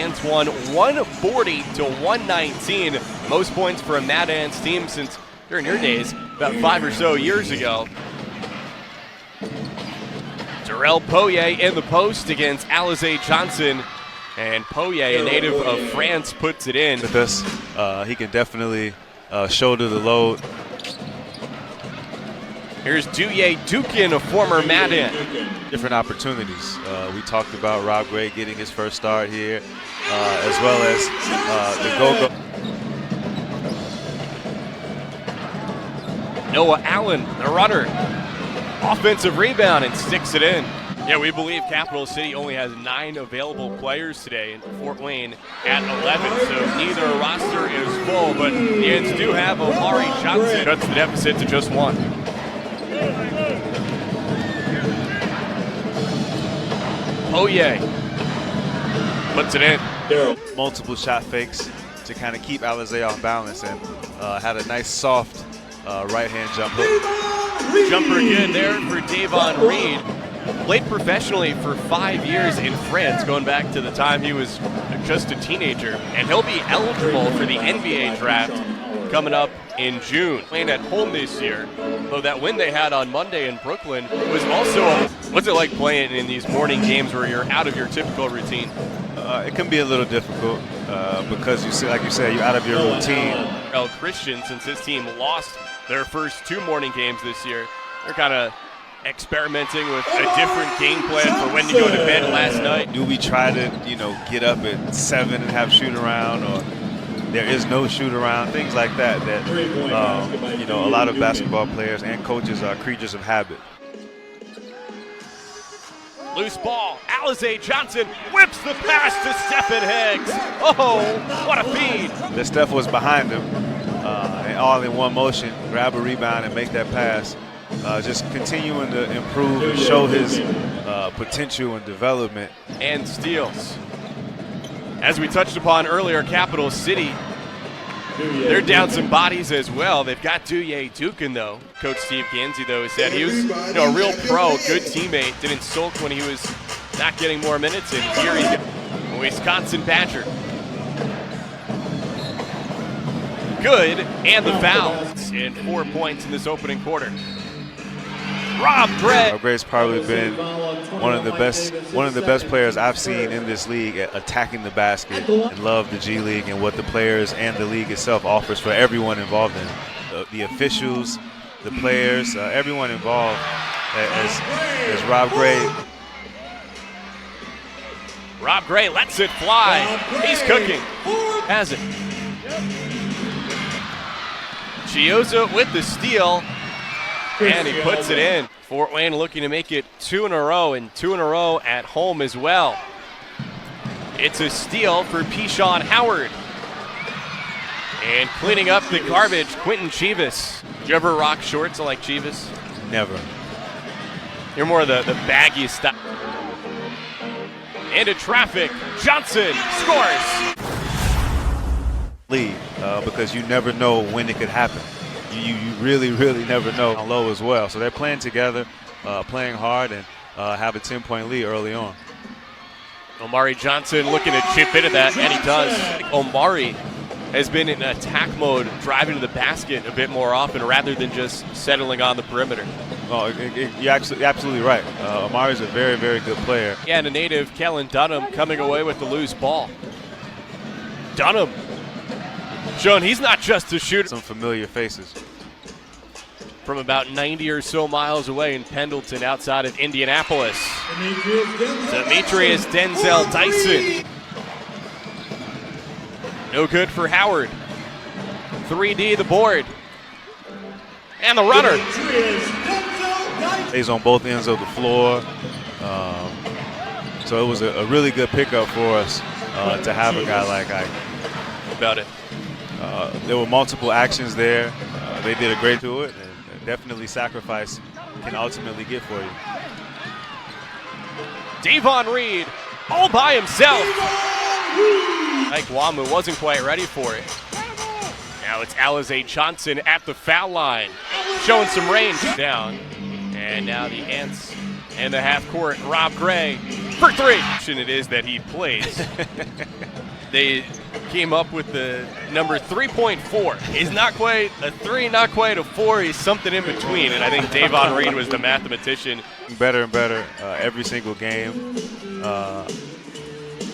Ants won 140 to 119. Most points for a Mad Ants team since during your days, about 5 or so years ago. Darrell Payeer in the post against Alize Johnson. And Payeer, a native of France, puts it in. With this, he can definitely shoulder the load. Here's Duye Dukin, a former Mad Ant. Different opportunities. We talked about Rob Gray getting his first start here, as well as the go-go. Noah Allen, the runner. Offensive rebound and sticks it in. Yeah, we believe Capital City only has 9 available players today, and Fort Wayne at 11, so neither roster is full, but the Ants do have Omari Johnson. Cuts the deficit to just 1. Payeer puts it in. Multiple shot fakes to kind of keep Alize off balance, and had a nice soft right-hand jump hook. Jumper again there for Davon Reed. Played professionally for 5 years in France, going back to the time he was just a teenager. And he'll be eligible for the NBA draft coming up in June. Playing at home this year, though that win they had on Monday in Brooklyn was also, what's it like playing in these morning games where you're out of your typical routine? It can be a little difficult because you see, like you said, you're out of your routine. Christian, since his team lost their first 2 morning games this year, they're kind of experimenting with a different game plan for when to go to bed last night. Do we try to, get up at 7 and have shoot around, or there is no shoot around, things like that, a lot of basketball players and coaches are creatures of habit. Loose ball, Alize Johnson whips the pass to Stephen Higgs. Oh, what a feed. The Steph was behind him, and all in one motion, grab a rebound and make that pass. Just continuing to improve and show his potential and development. And steals. As we touched upon earlier, Capital City, they're down some bodies as well. They've got Duye Dukin, though. Coach Steve Gansey, though, said he was a real pro, good teammate, didn't sulk when he was not getting more minutes. And here he's got a Wisconsin Badger. Good, and the foul. And 4 points in this opening quarter. Rob Gray. Rob Gray's probably been one of the best players I've seen in this league at attacking the basket, and love the G League and what the players and the league itself offers for everyone involved in it. The officials, the players, everyone involved as Rob Gray. Rob Gray lets it fly. He's cooking. Has it. Chioza with the steal. And he puts it in. Fort Wayne looking to make it 2 in a row, and 2 in a row at home as well. It's a steal for Pishon Howard. And cleaning up the garbage, Quentin Chivas. Did you ever rock shorts like Chivas? Never. You're more the baggy style. Into traffic, Johnson scores. Lead, because you never know when it could happen. You really, really never know. On low as well. So they're playing together, playing hard, and have a 10-point lead early on. Omari Johnson looking to chip into that, and he does. Omari has been in attack mode, driving to the basket a bit more often rather than just settling on the perimeter. Oh, you're absolutely right. Omari's a very, very good player. Yeah, and a native, Kellen Dunham, coming away with the loose ball. Dunham showing he's not just a shooter. Some familiar faces. From about 90 or so miles away in Pendleton outside of Indianapolis. Demetrius Denzel Dyson. No good for Howard. 3D the board. And the runner. He's on both ends of the floor. So it was a really good pickup for us to have a guy like Ike. About it. There were multiple actions there. They did a great to it, and definitely sacrifice can ultimately get for you. Davon Reed all by himself. Ike Wamu wasn't quite ready for it. Now it's Alize Johnson at the foul line, showing some range down. And now the Ants in the half court. Rob Gray for 3. It is that he plays. they came up with the number 3.4. He's not quite a 3, not quite a 4. He's something in between, and I think Davon Reed was the mathematician. Better and better every single game.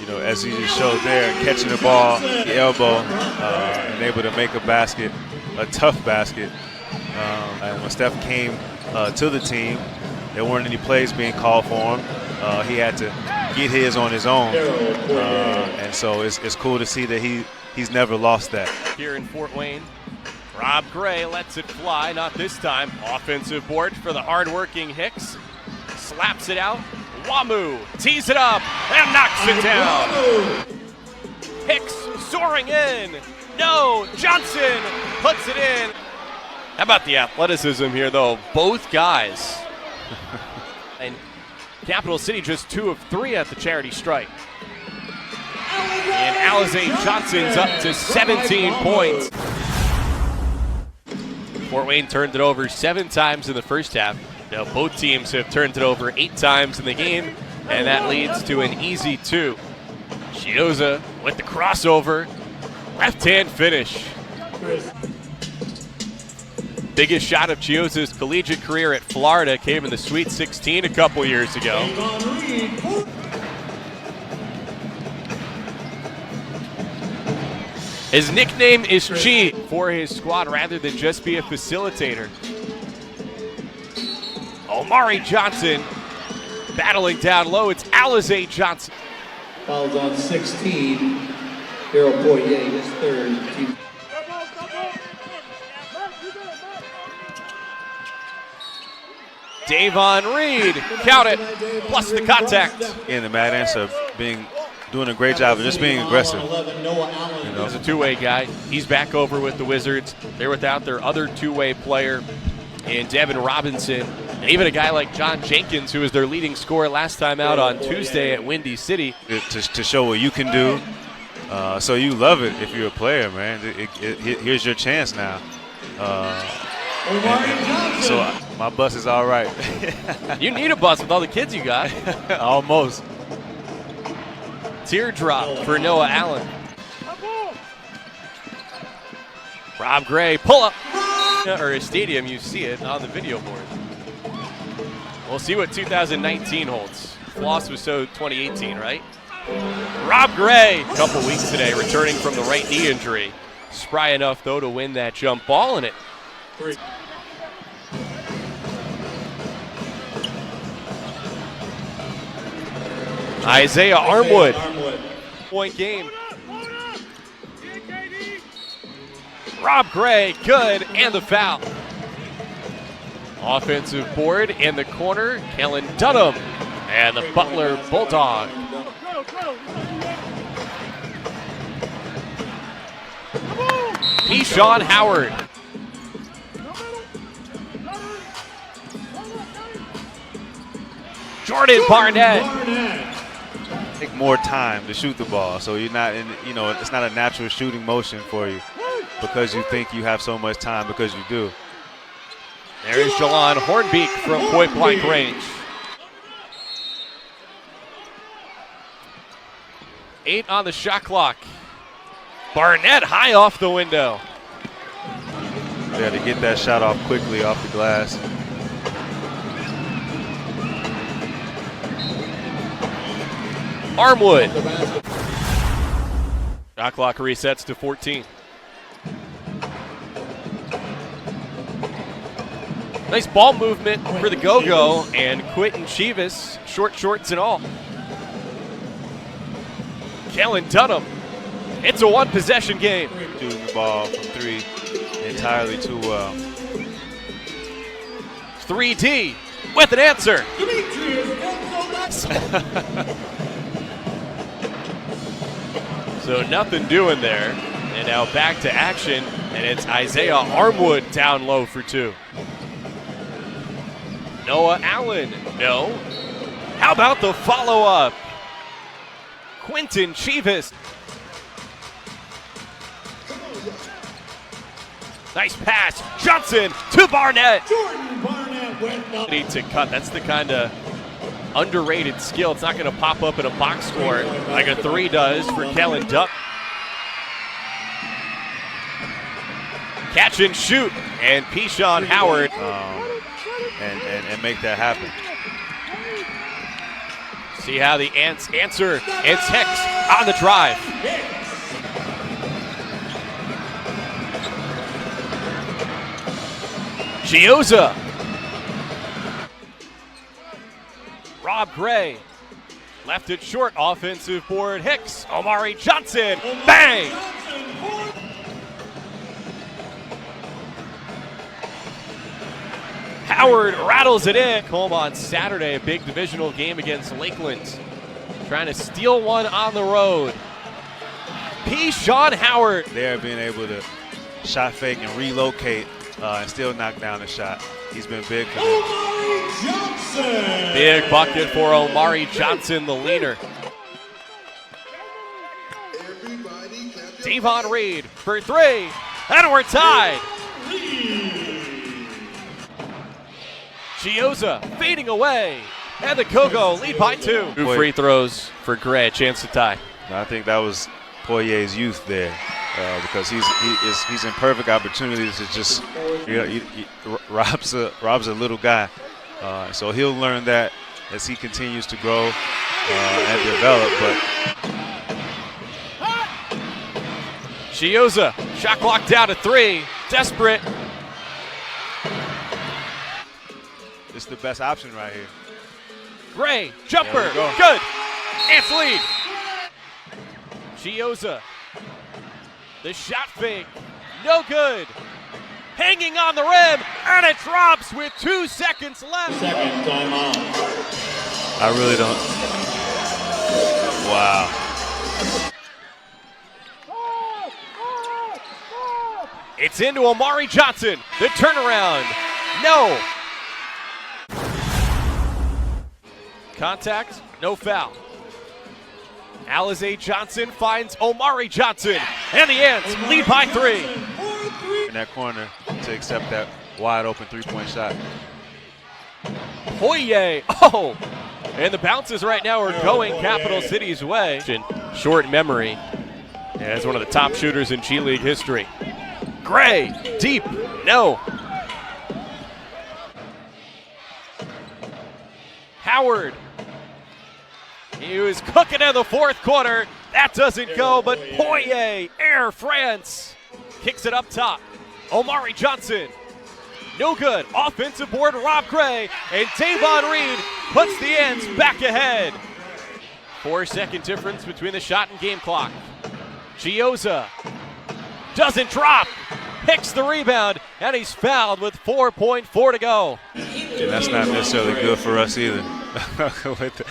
You know, as he just showed there, catching the ball, the elbow, and able to make a basket, a tough basket. And when Steph came to the team, there weren't any plays being called for him. He had to get his on his own, and so it's cool to see that he's never lost that. Here in Fort Wayne, Rob Gray lets it fly, not this time. Offensive board for the hardworking Hicks. Slaps it out. Wamu tees it up and knocks it down. Hicks soaring in. No, Johnson puts it in. How about the athleticism here, though? Both guys. And Capital City just 2 of 3 at the charity strike. And Alize Johnson's up to 17 points. Fort Wayne turned it over 7 times in the first half. Now both teams have turned it over 8 times in the game, and that leads to an easy 2. Chioza with the crossover, left-hand finish. Biggest shot of Chioza's collegiate career at Florida came in the Sweet 16 a couple years ago. His nickname is Chi for his squad rather than just be a facilitator. Omari Johnson battling down low. It's Alize Johnson. Fouls on 16. Harold Payeer, his third. Davon Reed, count it, plus the contact. And the Mad Ants doing a great job of just being aggressive. You know, he's a two-way guy. He's back over with the Wizards. They're without their other two-way player in Devin Robinson. And even a guy like John Jenkins, who was their leading scorer last time out on Tuesday at Windy City. To show what you can do. So you love it if you're a player, man. Here's your chance now. So my bus is all right. You need a bus with all the kids you got. Almost. Teardrop for Noah Allen. Rob Gray, pull up. Or a stadium, you see it on the video board. We'll see what 2019 holds. Floss was so 2018, right? Rob Gray, a couple weeks today, returning from the right knee injury. Spry enough, though, to win that jump ball in it. Isaiah Armwood. Point game. Rob Gray, good, and the foul. Offensive board in the corner, Kellen Dunham, and the Butler Bulldog. Keyshawn Howard. Jordan Barnett. Take more time to shoot the ball, so you're not in. You know, it's not a natural shooting motion for you because you think you have so much time because you do. There's Jalon Hornbeek from point blank range. 8 on the shot clock. Barnett high off the window. They had to get that shot off quickly off the glass. Armwood. Shot clock resets to 14. Nice ball movement for the Go-Go and Quentin Chivas, short shorts and all. Kellen Dunham. It's a one-possession game. Shooting the ball from 3 entirely too well. 3D with an answer. So nothing doing there. And now back to action, and it's Isaiah Armwood down low for 2. Noah Allen, no. How about the follow-up? Quentin Chivas. Nice pass. Johnson to Barnett. Jordan Barnett went up. Need to cut. That's the kind of underrated skill. It's not going to pop up in a box score like a 3 does for Kellen Duck. Catch and shoot, and Keyshawn Howard. And make that happen. See how the Ants answer. It's Hicks on the drive. Chioza. Rob Gray. Left it short. Offensive board. Hicks. Omari Johnson. Bang! Howard rattles it in. Home on Saturday, a big divisional game against Lakeland. Trying to steal one on the road. Keyshawn Howard. They're being able to shot fake and relocate and still knock down a shot. He's been big for them. Big bucket for Omari Johnson, the leaner. Devon Reed for 3, and we're tied. Chioza fading away, and the Kogo lead by 2. 2 free throws for Gray, chance to tie. I think that was Poyer's youth there, because he's in perfect opportunities to just, Rob's a little guy, so he'll learn that as he continues to grow and develop. But Chioza, shot clock down to 3, desperate. it's the best option right here. Gray, jumper, good. Ants lead. Chioza, the shot fake, no good. Hanging on the rim, and it drops with 2 seconds left. Second timeout. I really don't. Wow. It's into Omari Johnson, the turnaround, no. Contact, no foul. Alize Johnson finds Omari Johnson, and the Ants lead by 3. In that corner to accept that wide open 3-point shot. Payeer, and the bounces right now are going Capital City's way. Short memory, as one of the top shooters in G League history. Gray, deep, no. Howard. He was cooking in the 4th quarter. That doesn't go, but Payeer, Air France, kicks it up top. Omari Johnson, no good. Offensive board, Rob Gray, and Devon Reed puts the Ants back ahead. 4-second difference between the shot and game clock. Chioza doesn't drop. Hicks the rebound, and he's fouled with 4.4 to go. And that's not necessarily good for us either. With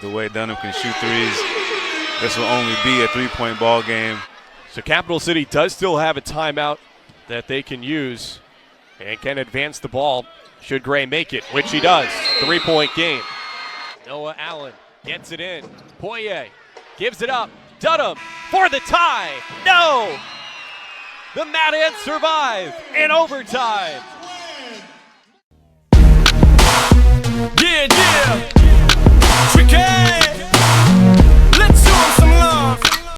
the way Dunham can shoot threes, this will only be a 3-point ball game. So Capital City does still have a timeout that they can use and can advance the ball should Gray make it, which he does. 3-point game. Noah Allen gets it in. Payeer gives it up. Dunham for the tie. No! The Mad Ants survive in overtime. Yeah, yeah!